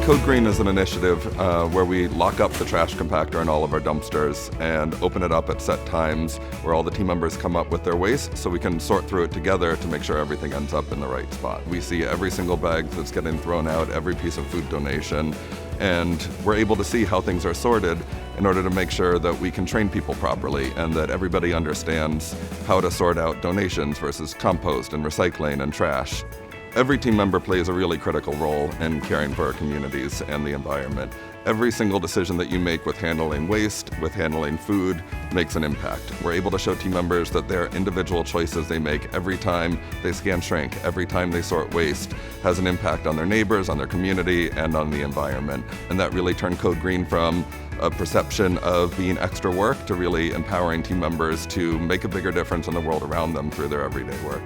Code Green is an initiative where we lock up the trash compactor in all of our dumpsters and open it up at set times where all the team members come up with their waste so we can sort through it together to make sure everything ends up in the right spot. We see every single bag that's getting thrown out, every piece of food donation, and we're able to see how things are sorted in order to make sure that we can train people properly and that everybody understands how to sort out donations versus compost and recycling and trash. Every team member plays a really critical role in caring for our communities and the environment. Every single decision that you make with handling waste, with handling food, makes an impact. We're able to show team members that their individual choices they make every time they scan shrink, every time they sort waste, has an impact on their neighbors, on their community, and on the environment. And that really turned Code Green from a perception of being extra work to really empowering team members to make a bigger difference in the world around them through their everyday work.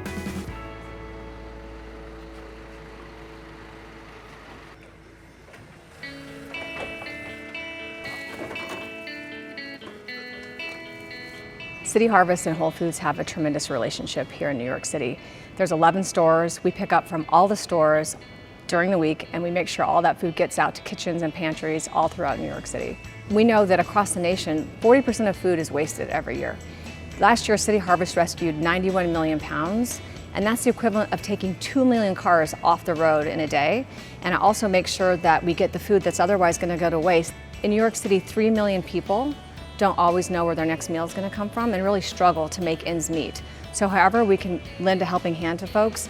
City Harvest and Whole Foods have a tremendous relationship here in New York City. There's 11 stores. We pick up from all the stores during the week, and we make sure all that food gets out to kitchens and pantries all throughout New York City. We know that across the nation, 40% of food is wasted every year. Last year, City Harvest rescued 91 million pounds, and that's the equivalent of taking 2 million cars off the road in a day. And it also makes sure that we get the food that's otherwise going to go to waste. In New York City, 3 million people don't always know where their next meal is going to come from and really struggle to make ends meet. So however we can lend a helping hand to folks,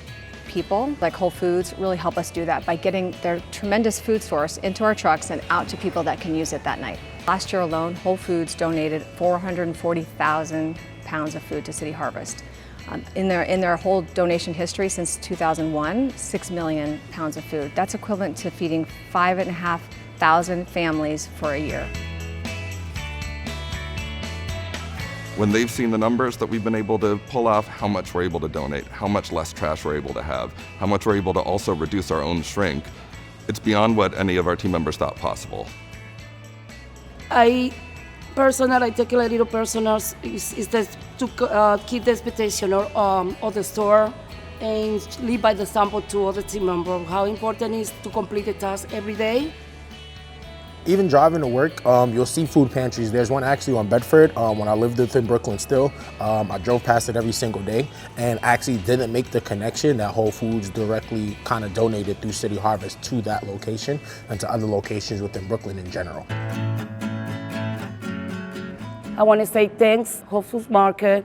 people like Whole Foods really help us do that by getting their tremendous food source into our trucks and out to people that can use it that night. Last year alone, Whole Foods donated 440,000 pounds of food to City Harvest. In their whole donation history since 2001, 6 million pounds of food. That's equivalent to feeding 5,500 families for a year. When they've seen the numbers that we've been able to pull off, how much we're able to donate, how much less trash we're able to have, how much we're able to also reduce our own shrink, it's beyond what any of our team members thought possible. I take a little personal is that to keep the expectation of the store and lead by the example to other team members how important it is to complete the task every day. Even driving to work, you'll see food pantries. There's one actually on Bedford. When I lived within Brooklyn still, I drove past it every single day and actually didn't make the connection that Whole Foods directly kind of donated through City Harvest to that location and to other locations within Brooklyn in general. I want to say thanks, Whole Foods Market,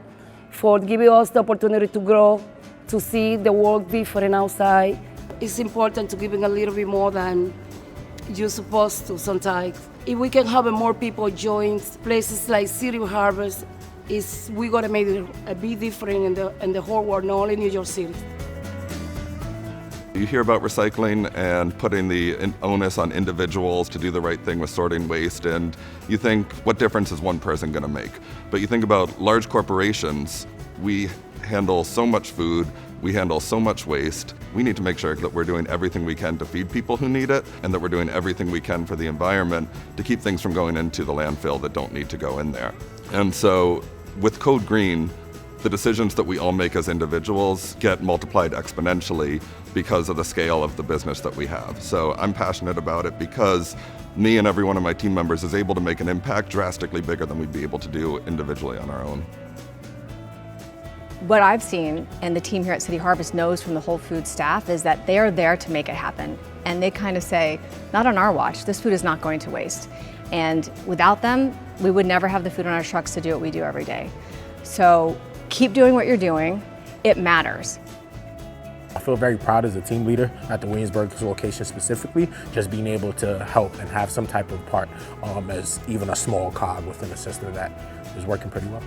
for giving us the opportunity to grow, to see the world different outside. It's important to give a little bit more than you're supposed to sometimes. If we can have more people join places like City Harvest, we gotta make it a big difference in the whole world, not only New York City. You hear about recycling and putting the onus on individuals to do the right thing with sorting waste, and you think, what difference is one person gonna make? But you think about large corporations, we handle so much food, we handle so much waste. We need to make sure that we're doing everything we can to feed people who need it and that we're doing everything we can for the environment to keep things from going into the landfill that don't need to go in there. And so with Code Green, the decisions that we all make as individuals get multiplied exponentially because of the scale of the business that we have. So I'm passionate about it because me and every one of my team members is able to make an impact drastically bigger than we'd be able to do individually on our own. What I've seen, and the team here at City Harvest knows from the Whole Foods staff, is that they are there to make it happen. And they kind of say, not on our watch, this food is not going to waste. And without them, we would never have the food on our trucks to do what we do every day. So keep doing what you're doing, it matters. I feel very proud as a team leader at the Williamsburg location specifically, just being able to help and have some type of part as even a small cog within a system that is working pretty well.